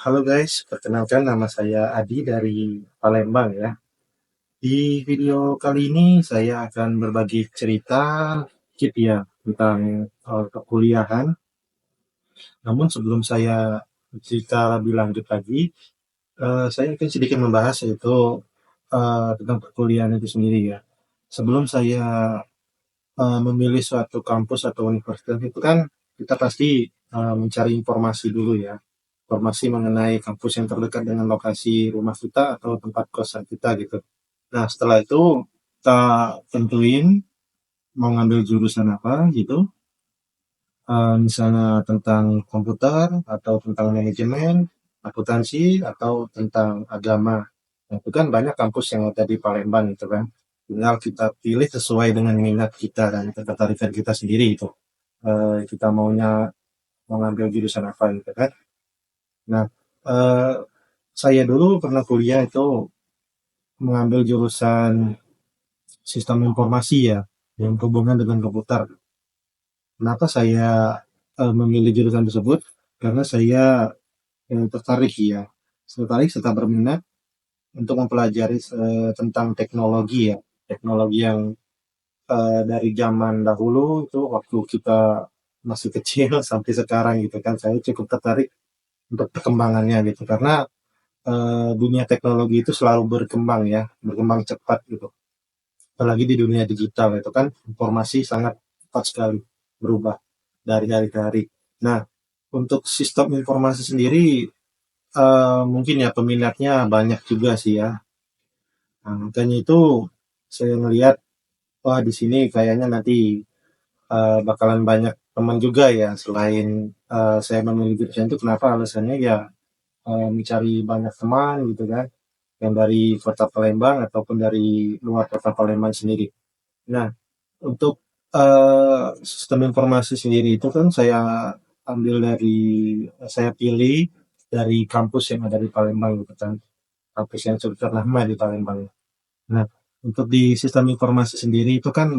Halo guys, perkenalkan nama saya Adi dari Palembang ya. Di video kali ini saya akan berbagi cerita sedikit ya tentang perkuliahan. Namun sebelum saya cerita lebih lanjut lagi, saya akan sedikit membahas yaitu tentang perkuliahan itu sendiri ya. Sebelum saya memilih suatu kampus atau universitas itu kan kita pasti mencari informasi dulu ya, informasi mengenai kampus yang terdekat dengan lokasi rumah kita atau tempat kosan kita gitu. Nah, setelah itu kita tentuin mau ngambil jurusan apa gitu, misalnya tentang komputer atau tentang manajemen, akuntansi atau tentang agama. Nah, itu kan banyak kampus yang ada di Palembang gitu kan. Tinggal kita pilih sesuai dengan minat kita dan ketertarikan kita sendiri itu. Kita maunya mau ngambil jurusan apa gitu kan. Nah, eh, saya dulu pernah kuliah itu mengambil jurusan sistem informasi ya, yang berhubungan dengan komputer. Kenapa saya memilih jurusan tersebut? Karena saya tertarik ya, tertarik serta berminat untuk mempelajari tentang teknologi ya, teknologi yang dari zaman dahulu itu waktu kita masih kecil sampai sekarang gitu kan, saya cukup tertarik untuk perkembangannya gitu, karena dunia teknologi itu selalu berkembang ya, berkembang cepat gitu. Apalagi di dunia digital itu kan informasi sangat cepat sekali berubah dari hari ke hari. Nah, untuk sistem informasi sendiri mungkin ya peminatnya banyak juga sih ya. Nah, makanya itu saya ngelihat wah di sini kayaknya nanti bakalan banyak teman juga ya, selain saya memilih jurusan itu. Kenapa alasannya ya, mencari banyak teman gitu kan, yang dari kota Palembang ataupun dari luar kota Palembang sendiri. Nah, untuk sistem informasi sendiri itu kan ambil dari saya pilih dari kampus yang ada di Palembang gitu kan, kampus yang cukup ternama di Palembang. Nah, untuk di sistem informasi sendiri itu kan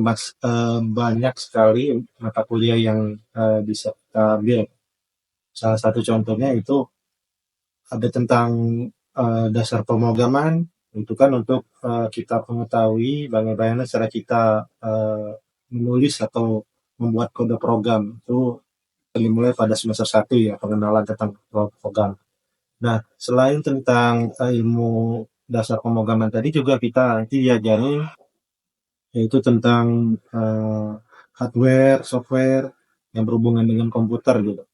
banyak sekali mata kuliah yang bisa kita ambil. Salah satu contohnya itu ada tentang dasar pemrograman, itu kan untuk kita mengetahui bagaimana cara kita menulis atau membuat kode program. Itu dimulai pada semester satu ya, pengenalan tentang program. Nah, selain tentang ilmu dasar pemrograman tadi, juga kita nanti diajari yaitu tentang hardware, software yang berhubungan dengan komputer gitu.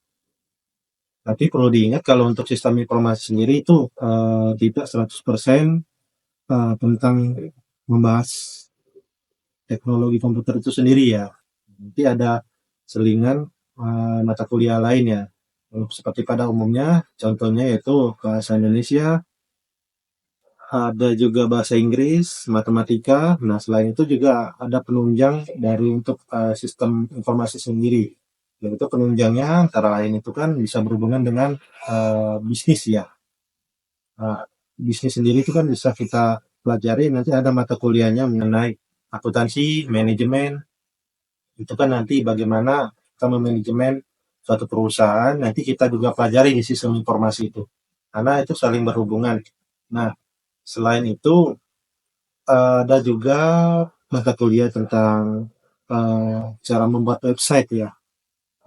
Tapi perlu diingat kalau untuk sistem informasi sendiri itu tidak 100% tentang membahas teknologi komputer itu sendiri ya. Nanti ada selingan mata kuliah lain ya. Seperti pada umumnya, contohnya yaitu bahasa Indonesia, ada juga bahasa Inggris, matematika. Nah, selain itu juga ada penunjang dari untuk sistem informasi sendiri. Yaitu penunjangnya antara lain itu kan bisa berhubungan dengan bisnis ya. Nah, bisnis sendiri itu kan bisa kita pelajari, nanti ada mata kuliahnya mengenai akuntansi, manajemen. Itu kan nanti bagaimana kita memanajemen suatu perusahaan, nanti kita juga pelajari di sistem informasi itu. Karena itu saling berhubungan. Nah, selain itu ada juga mata kuliah tentang cara membuat website ya.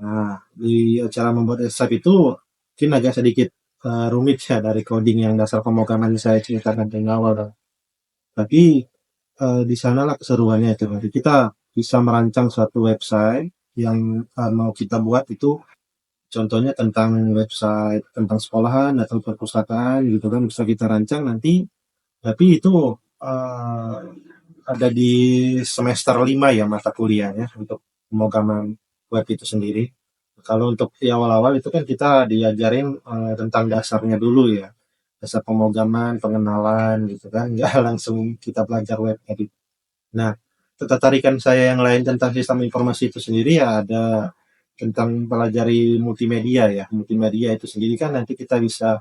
Nah, di cara membuat website itu mungkin agak sedikit rumit ya dari coding yang dasar pemrograman yang saya ceritakan dari awal. Tapi di sanalah keseruannya itu. Nanti kita bisa merancang suatu website yang mau kita buat itu, contohnya tentang website tentang sekolahan atau perpustakaan gitu kan, bisa kita rancang nanti. Tapi itu eh, ada di semester 5 ya mata kuliahnya untuk pemrograman web itu sendiri. Kalau untuk di awal-awal itu kan kita diajarin tentang dasarnya dulu ya. Dasar pemrograman, pengenalan gitu kan. Nggak langsung kita belajar web edit. Nah, ketertarikan saya yang lain tentang sistem informasi itu sendiri ya ada tentang pelajari multimedia ya. Multimedia itu sendiri kan nanti kita bisa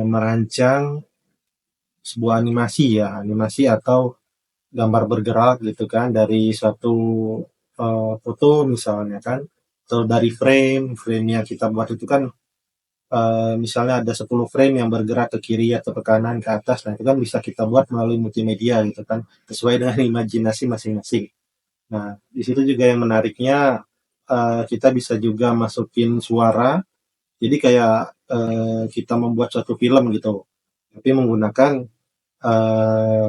merancang sebuah animasi ya, animasi atau gambar bergerak gitu kan dari suatu foto misalnya kan, atau dari frame yang kita buat itu kan misalnya ada 10 frame yang bergerak ke kiri atau ke kanan, ke atas, nah itu kan bisa kita buat melalui multimedia gitu kan, sesuai dengan imajinasi masing-masing. Nah, di situ juga yang menariknya, kita bisa juga masukin suara, jadi kayak, kita membuat suatu film gitu, tapi menggunakan,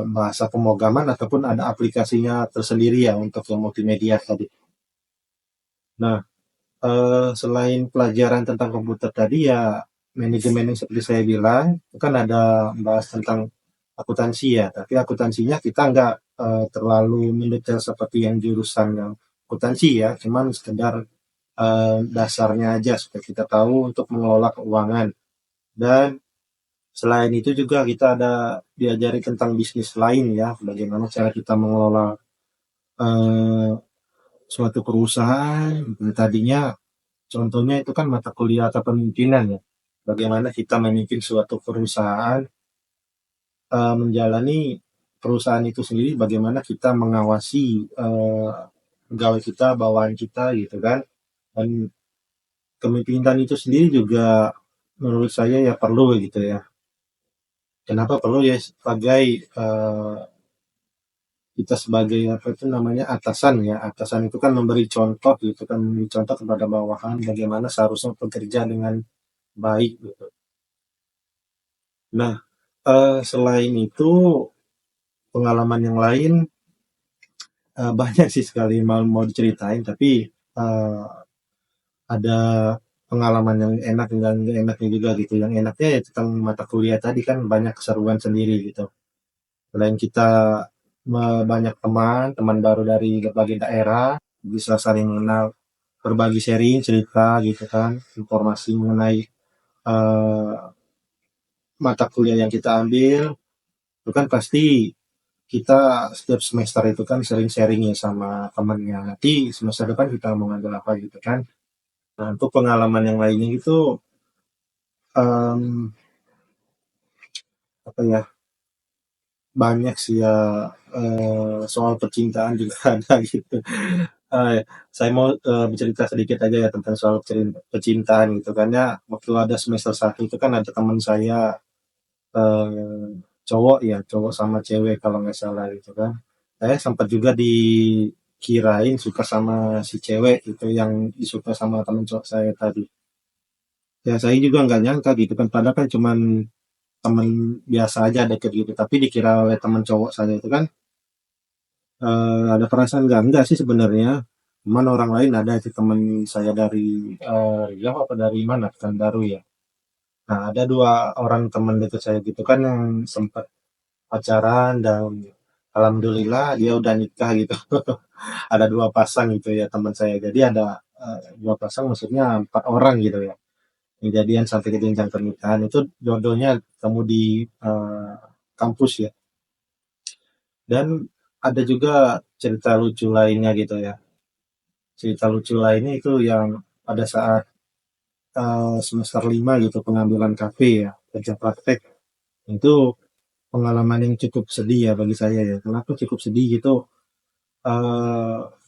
bahasa pemrograman ataupun ada aplikasinya tersendiri ya untuk yang multimedia tadi. Nah, selain pelajaran tentang komputer tadi ya manajemen yang seperti saya bilang, itu kan ada bahas tentang akuntansi ya, tapi akuntansinya kita nggak terlalu mendetail seperti yang jurusan yang akuntansi ya, cuman sekedar dasarnya aja supaya kita tahu untuk mengelola keuangan. Dan selain itu juga kita ada diajari tentang bisnis lain ya, bagaimana cara kita mengelola eh, suatu perusahaan. Tadinya contohnya itu kan mata kuliah kepemimpinan ya. Bagaimana kita memimpin suatu perusahaan, menjalani perusahaan itu sendiri, bagaimana kita mengawasi pegawai kita, bawahan kita gitu kan. Dan kepemimpinan itu sendiri juga menurut saya ya perlu gitu ya. Kenapa perlu ya sebagai kita sebagai apa itu namanya atasan ya. Atasan itu kan memberi contoh gitu kan, memberi contoh kepada bawahan bagaimana seharusnya bekerja dengan baik gitu. Nah, selain itu pengalaman yang lain, banyak sih sekali mau mau diceritain, tapi, ada pengalaman yang enak dan nggak enaknya juga gitu. Yang enaknya ya tentang mata kuliah tadi kan banyak keseruan sendiri gitu. Selain kita banyak teman, teman baru dari berbagai daerah, bisa saling mengenal, berbagi sharing cerita gitu kan, informasi mengenai, eee, mata kuliah yang kita ambil, itu kan pasti kita setiap semester itu kan sering sharing ya sama temennya, nanti semester depan kita mau ngambil apa gitu kan. Nah, untuk pengalaman yang lainnya gitu, mmm, apa ya, banyak sih ya, soal percintaan juga ada gitu. Eee, saya mau, bercerita sedikit aja ya tentang soal percintaan gitu kan ya, waktu ada semester satu itu kan ada teman saya, cowok ya, cowok sama cewek kalau nggak salah gitu kan. Saya sempat juga dikirain suka sama si cewek itu yang disuka sama temen cowok saya tadi. Ya saya juga nggak nyangka gitu kan, padahal kan cuman temen biasa aja deket gitu, tapi dikira oleh temen cowok saya itu kan, ada perasaan enggak sih sebenarnya. Cuman orang lain ada sih temen saya dari, Riau apa dari mana, Pekanbaru ya. Nah ada 2 orang temen deket saya gitu kan yang sempet pacaran dan alhamdulillah dia udah nikah gitu. Ada 2 pasang gitu ya teman saya. Jadi ada, 2 pasang maksudnya 4 orang gitu ya. Yang jadian sampai ke jenjang pernikahan itu jodohnya ketemu di, kampus ya. Dan ada juga cerita lucu lainnya gitu ya. Cerita lucu lainnya itu yang pada saat, semester 5 gitu pengambilan KP ya, kerja praktek. Itu pengalaman yang cukup sedih ya bagi saya ya. Kenapa cukup sedih gitu,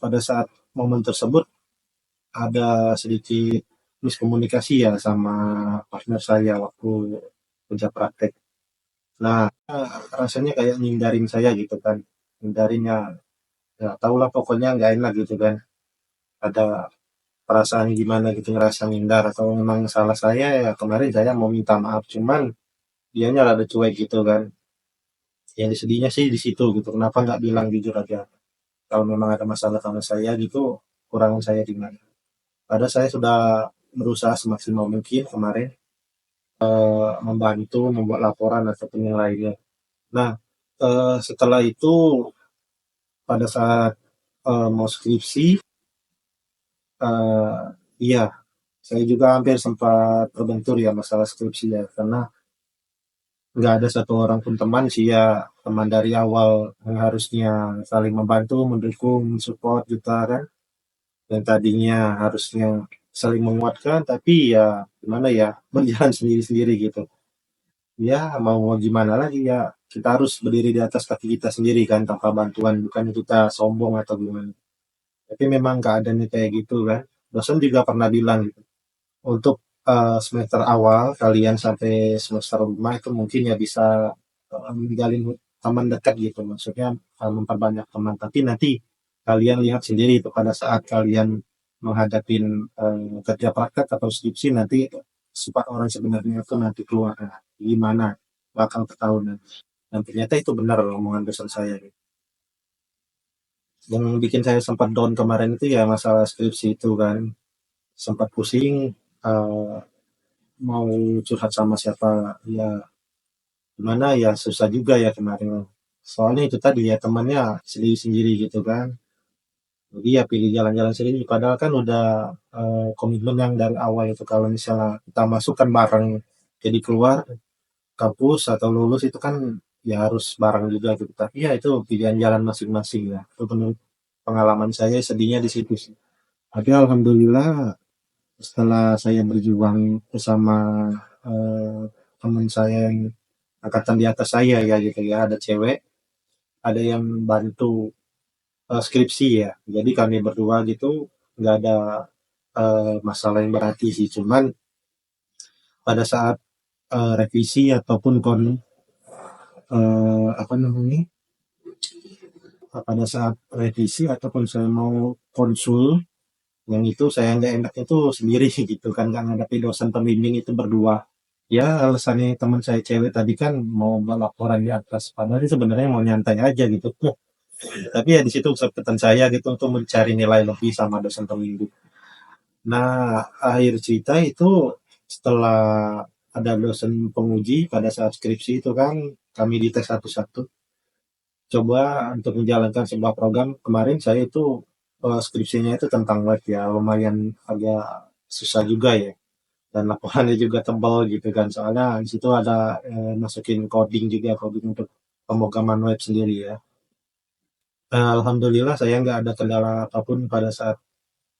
pada saat momen tersebut ada sedikit miskomunikasi ya sama partner saya waktu kerja praktek. Nah, rasanya kayak ngindarin saya gitu kan. Ngindarin ya, ya tau lah pokoknya nggak enak gitu kan. Ada perasaan gimana gitu ngerasa ngindar atau memang salah saya ya kemarin saya mau minta maaf cuman dianya rada cuek gitu kan. Yang sedihnya sih di situ gitu. Kenapa nggak bilang jujur aja. Kalau memang ada masalah sama saya gitu, kurangan saya di mana. Padahal saya sudah berusaha semaksimal mungkin kemarin membantu membuat laporan ataupun yang lainnya. Nah, setelah itu pada saat, mau skripsi, eee, iya, saya juga hampir sempat terbentur ya masalah skripsi ya, karena nggak ada satu orang pun teman sih ya, teman dari awal yang harusnya saling membantu, mendukung, support kita kan, yang tadinya harusnya saling menguatkan, tapi ya gimana ya, berjalan sendiri-sendiri gitu. Ya mau mau gimana lagi ya, kita harus berdiri di atas kaki kita sendiri kan tanpa bantuan, bukan kita sombong atau gimana. Tapi memang keadaannya kayak gitu kan. Dosen juga pernah bilang gitu, untuk semester awal kalian sampai semester 5 itu mungkin ya bisa menjalin teman dekat gitu, maksudnya memperbanyak teman. Tapi nanti kalian lihat sendiri itu pada saat kalian menghadapi kerja praktek atau skripsi nanti sifat orang sebenarnya itu nanti keluar. Nah, gimana bakal ketahuan. Dan ternyata itu benar omongan dosen saya gitu. Yang bikin saya sempat down kemarin itu ya masalah skripsi itu kan, sempat pusing, eh, mau curhat sama siapa ya, gimana ya, susah juga ya kemarin. Soalnya itu tadi ya temannya sendiri-sendiri gitu kan. Jadi ya pilih jalan-jalan sendiri. Padahal kan udah komitmen yang dari awal itu kalau misalnya kita masuk kan bareng. Jadi keluar kampus atau lulus itu kan ya harus bareng juga gitu. Tapi ya itu pilihan jalan masing-masing ya. Itu menurut pengalaman saya sedihnya di situ sih. Tapi alhamdulillah setelah saya berjuang bersama eh, teman saya yang angkatan di atas saya ya gitu ya, ada cewek, ada yang bantu skripsi ya. Jadi kami berdua gitu nggak ada masalah yang berarti sih. Cuman pada saat revisi ataupun apa namanya, pada saat revisi ataupun saya mau konsul, yang itu saya nggak enak itu sendiri gitu kan, nggak ngadapi dosen pembimbing itu berdua. Ya alasannya teman saya cewek tadi kan mau laporan di atas, padahal dia sebenarnya mau nyantai aja gitu. Tapi ya di situ kesempatan saya gitu untuk mencari nilai lebih sama dosen pembimbing. Nah, akhir cerita itu setelah ada dosen penguji pada saat skripsi itu kan kami dites satu-satu. Coba untuk menjalankan sebuah program, kemarin saya itu skripsinya itu tentang web ya, lumayan agak susah juga ya. Dan laporannya juga tebal gitu kan, soalnya di situ ada masukin coding juga, coding untuk pemrograman web sendiri ya. Alhamdulillah saya nggak ada kendala apapun pada saat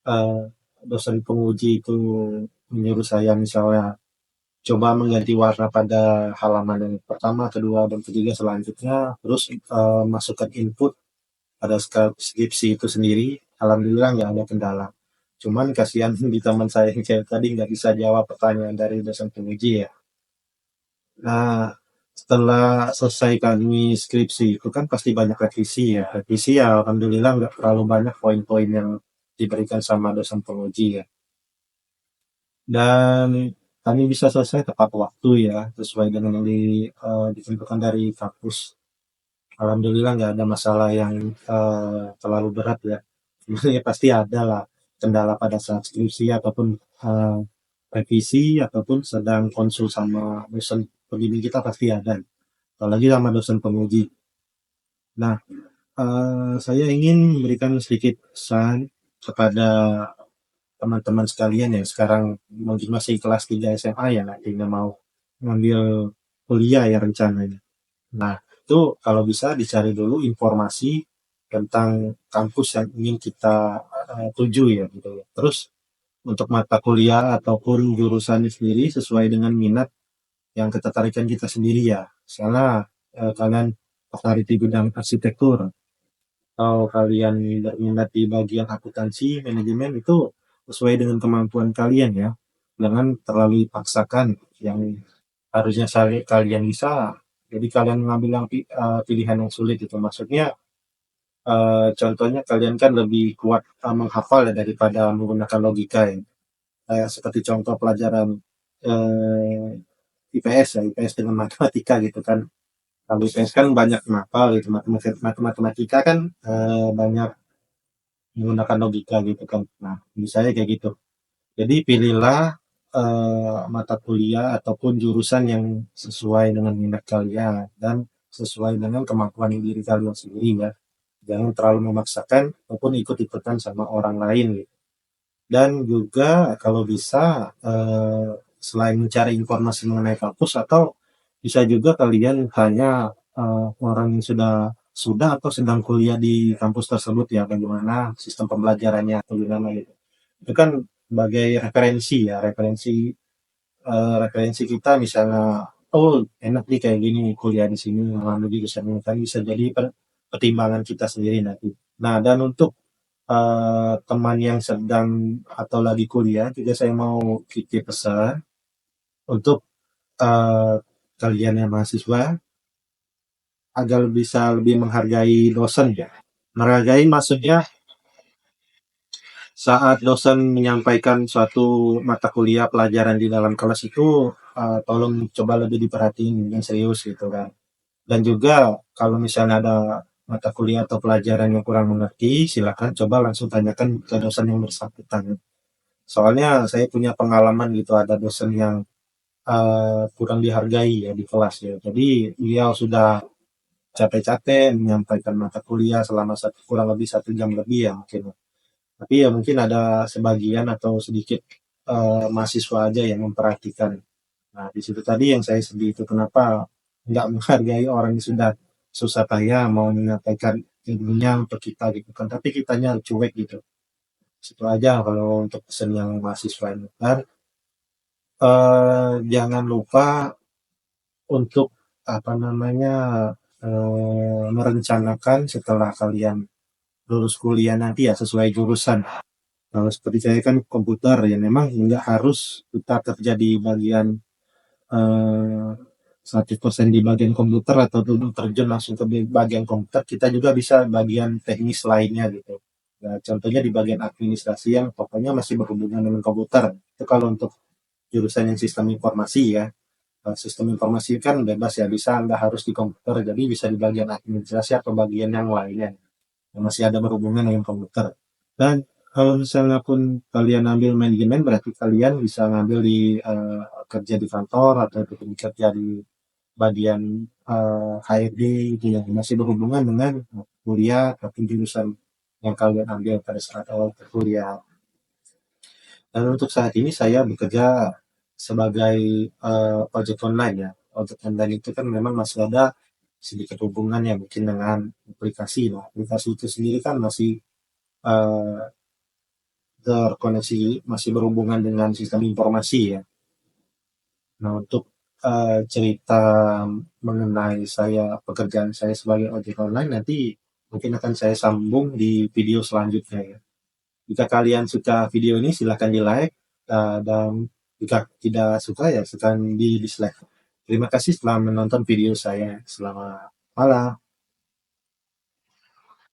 eh, dosen penguji itu menyuruh saya misalnya coba mengganti warna pada halaman yang pertama, kedua, dan ketiga selanjutnya, terus masukkan input pada skripsi itu sendiri. Alhamdulillah nggak ada kendala. Cuman kasihan di teman saya yang cewek tadi nggak bisa jawab pertanyaan dari dosen penguji ya. Nah, setelah selesai kami skripsi itu kan pasti banyak revisi ya. Revisi ya alhamdulillah nggak terlalu banyak poin-poin yang diberikan sama dosen penguji ya. Dan kami bisa selesai tepat waktu ya, sesuai dengan yang ditentukan dari kampus. Alhamdulillah nggak ada masalah yang terlalu berat ya. Sebenarnya pasti ada lah kendala pada saat skripsi ataupun eh, revisi ataupun sedang konsul sama dosen pembimbing kita pasti ada. Apalagi sama dosen penguji. Nah, saya ingin memberikan sedikit pesan kepada teman-teman sekalian yang sekarang mungkin masih kelas 3 SMA ya nantinya mau ngambil kuliah ya rencananya. Nah, itu kalau bisa dicari dulu informasi tentang kampus yang ingin kita tuju ya gitu ya. Terus untuk mata kuliah ataupun jurusannya sendiri sesuai dengan minat yang ketertarikan kita sendiri ya. Misalnya kalian tertarik di bidang arsitektur atau kalian berminat di bagian akuntansi, manajemen itu sesuai dengan kemampuan kalian ya. Jangan terlalu dipaksakan yang harusnya kalian bisa. Jadi kalian mengambil yang pilihan yang sulit itu. Maksudnya contohnya kalian kan lebih kuat menghafal ya daripada menggunakan logika ya. Kayak seperti contoh pelajaran IPS ya, IPS dengan matematika gitu kan. Kalau IPS kan banyak menghafal gitu, matematika kan banyak menggunakan logika gitu kan. Nah, misalnya kayak gitu. Jadi pilihlah mata kuliah ataupun jurusan yang sesuai dengan minat kalian dan sesuai dengan kemampuan diri kalian sendiri ya. Jangan terlalu memaksakan ataupun ikut-ikutan sama orang lain gitu. Dan juga kalau bisa selain mencari informasi mengenai kampus atau bisa juga kalian tanya orang yang sudah atau sedang kuliah di kampus tersebut ya, bagaimana sistem pembelajarannya atau gimana gitu. Itu kan sebagai referensi ya, referensi kita misalnya, oh enak nih kayak gini kuliah di sini, mengambil di sana kan bisa jadi pertimbangan kita sendiri nanti. Nah, dan untuk teman yang sedang atau lagi kuliah juga saya mau titip pesan untuk eh, kalian yang mahasiswa agar bisa lebih menghargai dosen ya. Menghargai maksudnya saat dosen menyampaikan suatu mata kuliah pelajaran di dalam kelas itu tolong coba lebih diperhatiin dengan serius gitu kan. Dan juga kalau misalnya ada mata kuliah atau pelajaran yang kurang mengerti, silakan coba langsung tanyakan ke dosen yang bersangkutan. Soalnya saya punya pengalaman gitu, ada dosen yang kurang dihargai ya di kelas ya. Jadi beliau sudah capek-capek menyampaikan mata kuliah selama kurang lebih 1 jam lebih ya mungkin. Tapi ya mungkin ada sebagian atau sedikit mahasiswa aja yang memperhatikan. Nah, di situ tadi yang saya sedih itu kenapa nggak menghargai orang yang sudah susah payah mau menyampaikan ilmunya untuk kita gitu kan, tapi kitanya cuek gitu. Situ aja kalau untuk pesan yang mahasiswa ini. Dan jangan lupa untuk apa namanya merencanakan setelah kalian lulus kuliah nanti ya sesuai jurusan. Kalau seperti saya kan komputer ya memang nggak harus kita kerja di bagian eh, 100% di bagian komputer atau terjun langsung ke bagian komputer, kita juga bisa bagian teknis lainnya gitu. Nah, contohnya di bagian administrasi yang pokoknya masih berhubungan dengan komputer. Itu kalau untuk jurusan yang sistem informasi ya. Sistem informasi kan bebas ya, bisa nggak harus di komputer, jadi bisa di bagian administrasi atau bagian yang lainnya yang masih ada berhubungan dengan komputer. Dan kalau misalnya pun kalian ambil manajemen, berarti kalian bisa ngambil di kerja di kantor atau kerja di bagian HRD itu yang masih berhubungan dengan kuliah tapi jurusan yang kalian ambil pada saat awal kuliah. Dan untuk saat ini saya bekerja sebagai ojek online ya. Ojek online itu kan memang masih ada sedikit hubungannya mungkin dengan aplikasi lah. Aplikasi itu sendiri kan masih eh, terkoneksi, masih berhubungan dengan sistem informasi ya. Nah, untuk cerita mengenai pekerjaan saya sebagai ojek online nanti mungkin akan saya sambung di video selanjutnya ya. Jika kalian suka video ini silahkan di like dan jika tidak suka ya silahkan di dislike. Terima kasih telah menonton video saya. Selamat malam.